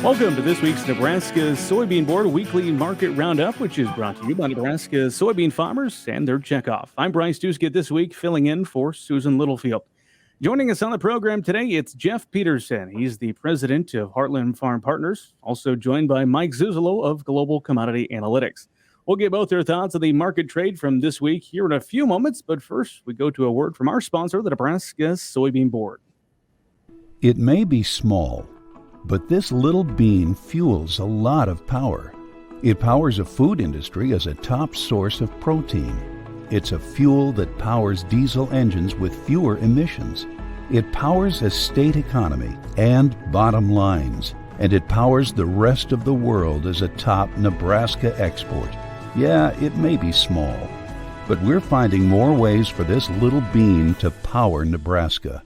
Welcome to this week's Nebraska Soybean Board Weekly Market Roundup, which is brought to you by Nebraska soybean farmers and their checkoff. I'm Bryce Duskett this week, filling in for Susan Littlefield. Joining us on the program today, it's Jeff Peterson. He's the president of Heartland Farm Partners, also joined by Mike Zuzolo of Global Commodity Analytics. We'll get both their thoughts on the market trade from this week here in a few moments, but first we go to a word from our sponsor, the Nebraska Soybean Board. It may be small, but this little bean fuels a lot of power. It powers a food industry as a top source of protein. It's a fuel that powers diesel engines with fewer emissions. It powers a state economy and bottom lines. And it powers the rest of the world as a top Nebraska export. Yeah, it may be small, but we're finding more ways for this little bean to power Nebraska.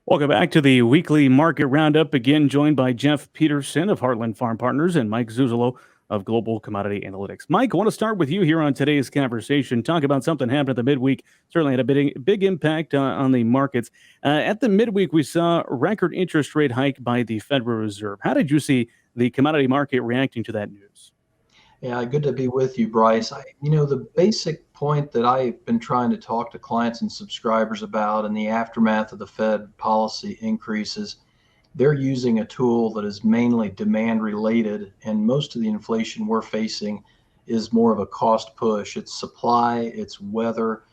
Welcome back to the Weekly Market Roundup, again joined by Jeff Peterson of Heartland Farm Partners and Mike Zuzolo of Global Commodity Analytics. Mike, I want to start with you here on today's conversation. Talk about something happened at the midweek, certainly had a big impact on the markets. At the midweek, we saw a record interest rate hike by the Federal Reserve. How did you see the commodity market reacting to that news? Yeah, good to be with you, Bryce. The basic point that I've been trying to talk to clients and subscribers about in the aftermath of the Fed policy increases, they're using a tool that is mainly demand related, and most of the inflation we're facing is more of a cost push. It's supply, it's weather,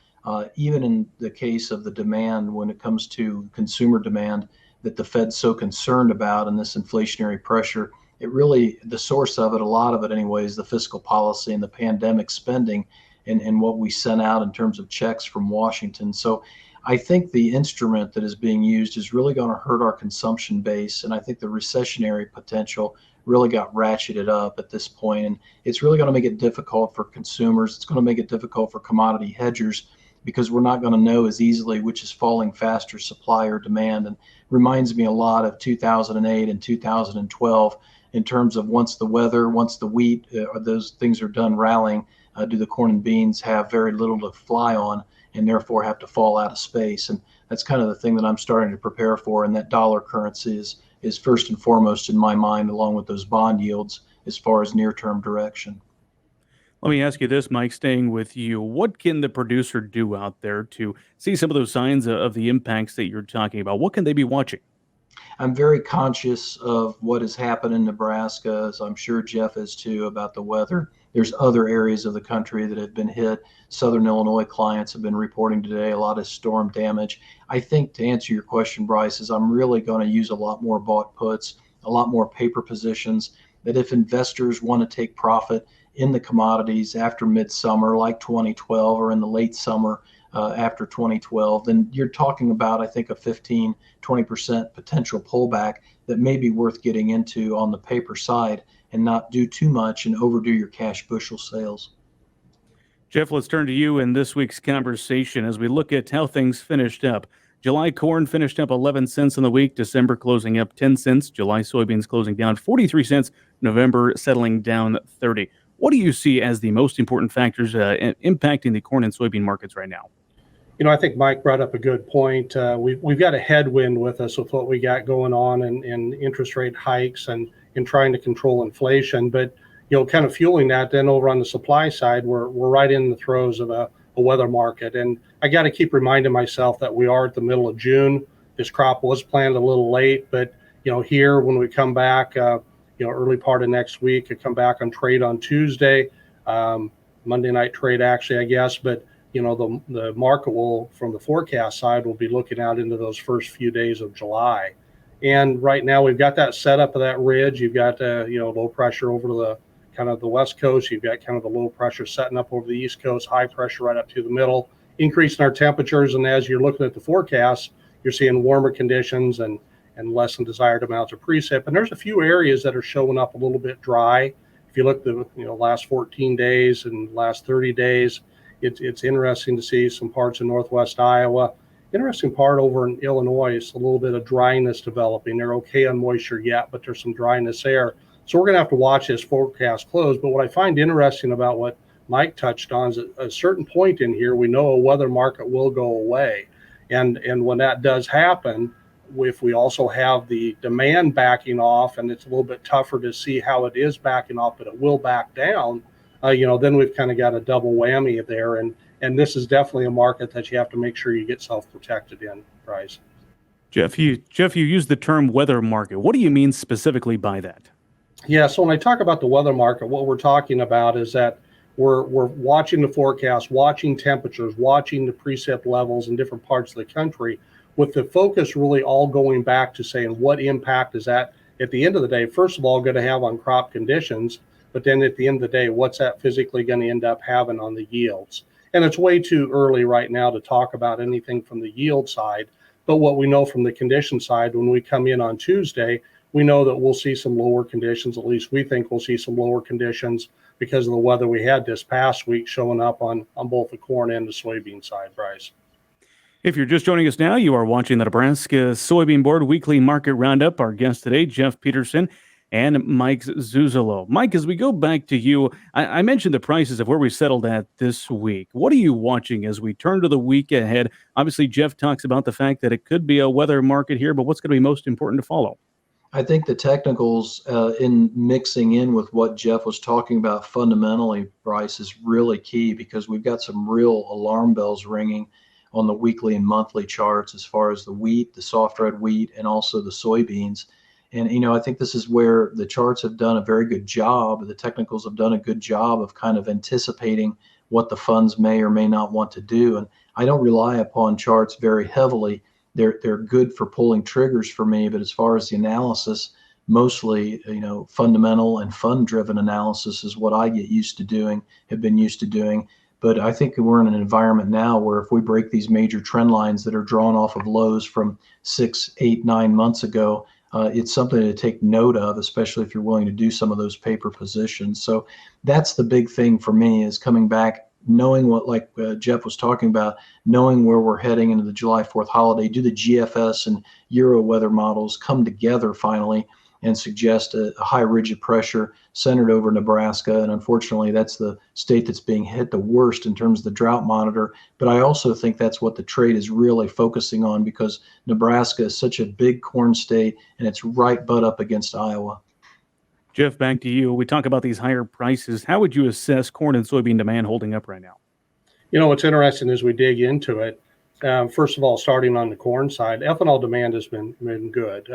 even in the case of the demand when it comes to consumer demand that the Fed's so concerned about and this inflationary pressure. It really, the source of it, a lot of it anyway, is the fiscal policy and the pandemic spending and what we sent out in terms of checks from Washington. So I think the instrument that is being used is really going to hurt our consumption base. And I think the recessionary potential really got ratcheted up at this point. And it's really going to make it difficult for consumers. It's going to make it difficult for commodity hedgers because we're not going to know as easily which is falling faster, supply or demand. And reminds me a lot of 2008 and 2012. In terms of once the weather, once the wheat, those things are done rallying, do the corn and beans have very little to fly on and therefore have to fall out of space? And that's kind of the thing that I'm starting to prepare for. And that dollar currency is first and foremost in my mind, along with those bond yields as far as near-term direction. Let me ask you this, Mike, staying with you. What can the producer do out there to see some of those signs of the impacts that you're talking about? What can they be watching? I'm very conscious of what has happened in Nebraska, as I'm sure Jeff is too, about the weather. There's other areas of the country that have been hit. Southern Illinois clients have been reporting today a lot of storm damage. I think to answer your question, Bryce, is I'm really going to use a lot more bought puts, a lot more paper positions, that if investors want to take profit in the commodities after midsummer, like 2012, or in the late summer, after 2012, then you're talking about, I think, a 15-20% potential pullback that may be worth getting into on the paper side and not do too much and overdo your cash bushel sales. Jeff, let's turn to you in this week's conversation as we look at how things finished up. July corn finished up 11 cents in the week, December closing up 10 cents, July soybeans closing down 43 cents, November settling down 30. What do you see as the most important factors impacting the corn and soybean markets right now? I think Mike brought up a good point. We've got a headwind with us with what we got going on in interest rate hikes and in trying to control inflation. But, kind of fueling that, then over on the supply side, we're right in the throes of a weather market. And I got to keep reminding myself that we are at the middle of June. This crop was planted a little late, but, here when we come back, early part of next week, I come back on trade on Tuesday, Monday night trade actually, I guess. But the market will, from the forecast side, will be looking out into those first few days of July. And right now we've got that setup of that ridge. You've got, low pressure over to the kind of the west coast. You've got kind of the low pressure setting up over the east coast, high pressure right up to the middle, increasing our temperatures. And as you're looking at the forecast, you're seeing warmer conditions and less than desired amounts of precip. And there's a few areas that are showing up a little bit dry. If you look at the last 14 days and last 30 days, it's interesting to see some parts of northwest Iowa. Interesting part over in Illinois is a little bit of dryness developing. They're okay on moisture yet, but there's some dryness there. So we're going to have to watch this forecast close. But what I find interesting about what Mike touched on is at a certain point in here, we know a weather market will go away. And when that does happen, if we also have the demand backing off, and it's a little bit tougher to see how it is backing off, but it will back down, then we've kind of got a double whammy there. And this is definitely a market that you have to make sure you get self-protected in, Bryce. Jeff, you used the term weather market. What do you mean specifically by that? Yeah, so when I talk about the weather market, what we're talking about is that we're watching the forecast, watching temperatures, watching the precip levels in different parts of the country, with the focus really all going back to saying what impact is that at the end of the day, first of all, going to have on crop conditions, but then at the end of the day, what's that physically going to end up having on the yields? And it's way too early right now to talk about anything from the yield side. But what we know from the condition side, when we come in on Tuesday, we know that we'll see some lower conditions. At least we think we'll see some lower conditions because of the weather we had this past week showing up on both the corn and the soybean side, Bryce. If you're just joining us now, you are watching the Nebraska Soybean Board Weekly Market Roundup. Our guest today, Jeff Peterson and Mike Zuzolo. Mike, as we go back to you, I mentioned the prices of where we settled at this week. What are you watching as we turn to the week ahead? Obviously, Jeff talks about the fact that it could be a weather market here, but what's going to be most important to follow? I think the technicals in mixing in with what Jeff was talking about fundamentally, Bryce, is really key, because we've got some real alarm bells ringing on the weekly and monthly charts as far as the wheat, the soft red wheat, and also the soybeans. And, I think this is where the charts have done a very good job. The technicals have done a good job of kind of anticipating what the funds may or may not want to do. And I don't rely upon charts very heavily. They're good for pulling triggers for me, but as far as the analysis, mostly, fundamental and fund-driven analysis is what I get used to doing, have been used to doing. But I think we're in an environment now where if we break these major trend lines that are drawn off of lows from 6, 8, 9 months ago, it's something to take note of, especially if you're willing to do some of those paper positions. So that's the big thing for me, is coming back, knowing what, like Jeff was talking about, knowing where we're heading into the July 4th holiday. Do the GFS and Euro weather models come together finally and suggest a high rigid pressure centered over Nebraska? And unfortunately, that's the state that's being hit the worst in terms of the drought monitor. But I also think that's what the trade is really focusing on, because Nebraska is such a big corn state and it's right butt up against Iowa. Jeff, back to you. We talk about these higher prices. How would you assess corn and soybean demand holding up right now? What's interesting as we dig into it, first of all, starting on the corn side, ethanol demand has been good.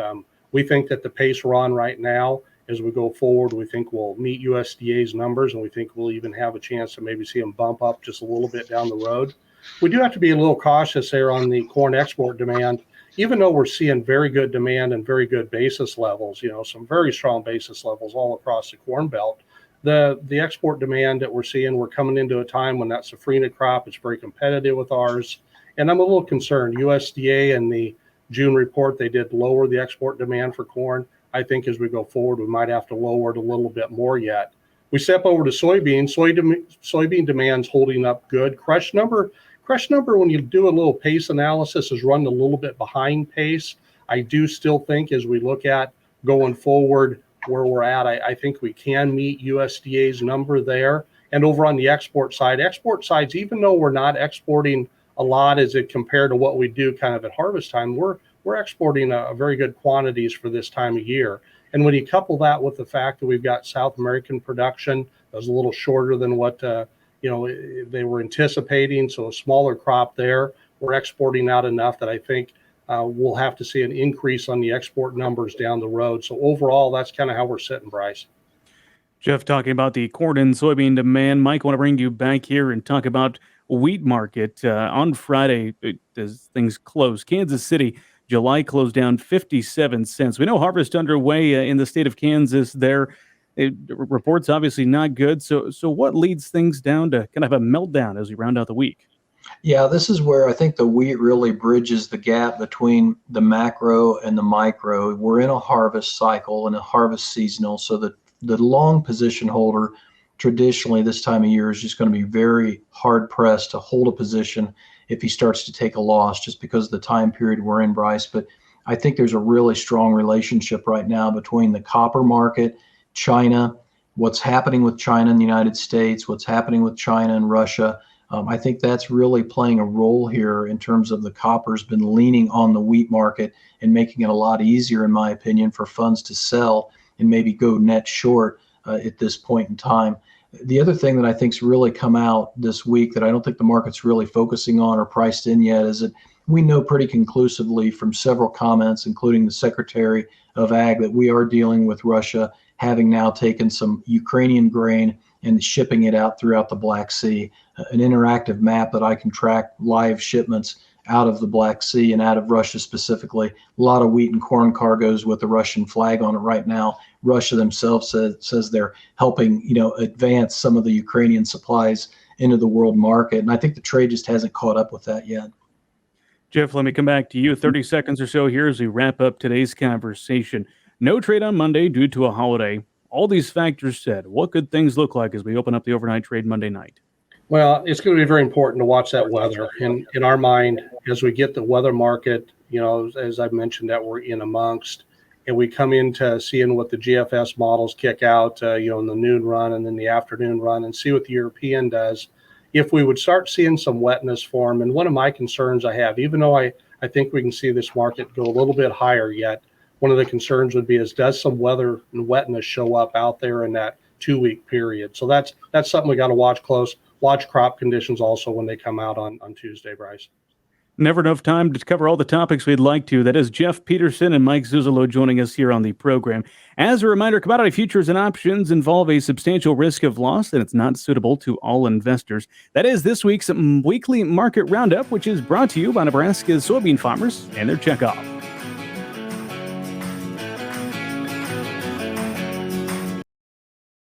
We think that the pace we're on right now, as we go forward, we think we'll meet USDA's numbers, and we think we'll even have a chance to maybe see them bump up just a little bit down the road. We do have to be a little cautious there on the corn export demand, even though we're seeing very good demand and very good basis levels, some very strong basis levels all across the corn belt. The export demand that we're seeing, we're coming into a time when that safrinha crop is very competitive with ours. And I'm a little concerned. USDA and the June report, they did lower the export demand for corn. I think as we go forward, we might have to lower it a little bit more yet. We step over to soybean. Soybean demand's holding up good. Crush number, when you do a little pace analysis, is running a little bit behind pace. I do still think as we look at going forward where we're at, I think we can meet USDA's number there. And over on the export sides, even though we're not exporting a lot as it compared to what we do kind of at harvest time, we're exporting a very good quantities for this time of year. And when you couple that with the fact that we've got South American production that was a little shorter than what they were anticipating, so a smaller crop there, we're exporting out enough that I think we'll have to see an increase on the export numbers down the road. So overall, that's kind of how we're sitting, Bryce. Jeff, talking about the corn and soybean demand. Mike, I want to bring you back here and talk about wheat market. On Friday, as things close, Kansas City, July closed down 57 cents. We know harvest underway in the state of Kansas there. Reports obviously not good. So what leads things down to kind of a meltdown as we round out the week? Yeah, this is where I think the wheat really bridges the gap between the macro and the micro. We're in a harvest cycle and a harvest seasonal, so that the long position holder traditionally this time of year is just going to be very hard pressed to hold a position if he starts to take a loss, just because of the time period we're in, Bryce. But I think there's a really strong relationship right now between the copper market, China, what's happening with China and the United States, what's happening with China and Russia. I think that's really playing a role here in terms of the copper's been leaning on the wheat market and making it a lot easier, in my opinion, for funds to sell and maybe go net short at this point in time. The other thing that I think's really come out this week that I don't think the market's really focusing on or priced in yet is that we know pretty conclusively from several comments, including the Secretary of Ag, that we are dealing with Russia having now taken some Ukrainian grain and shipping it out throughout the Black Sea. An interactive map that I can track live shipments out of the Black Sea and out of Russia specifically. A lot of wheat and corn cargoes with the Russian flag on it right now. Russia themselves says they're helping, advance some of the Ukrainian supplies into the world market. And I think the trade just hasn't caught up with that yet. Jeff, let me come back to you. 30 seconds or so here as we wrap up today's conversation. No trade on Monday due to a holiday. All these factors said, what could things look like as we open up the overnight trade Monday night? Well, it's going to be very important to watch that weather. In our mind, as we get the weather market, as I've mentioned that we're in amongst, and we come into seeing what the GFS models kick out, in the noon run and then the afternoon run, and see what the European does. If we would start seeing some wetness form, and one of my concerns I have, even though I think we can see this market go a little bit higher yet, one of the concerns would be does some weather and wetness show up out there in that 2-week period? So that's something we got to watch close. Watch crop conditions also when they come out on Tuesday, Bryce. Never enough time to cover all the topics we'd like to. That is Jeff Peterson and Mike Zuzolo joining us here on the program. As a reminder, commodity futures and options involve a substantial risk of loss, and it's not suitable to all investors. That is this week's Weekly Market Roundup, which is brought to you by Nebraska soybean farmers and their checkoff.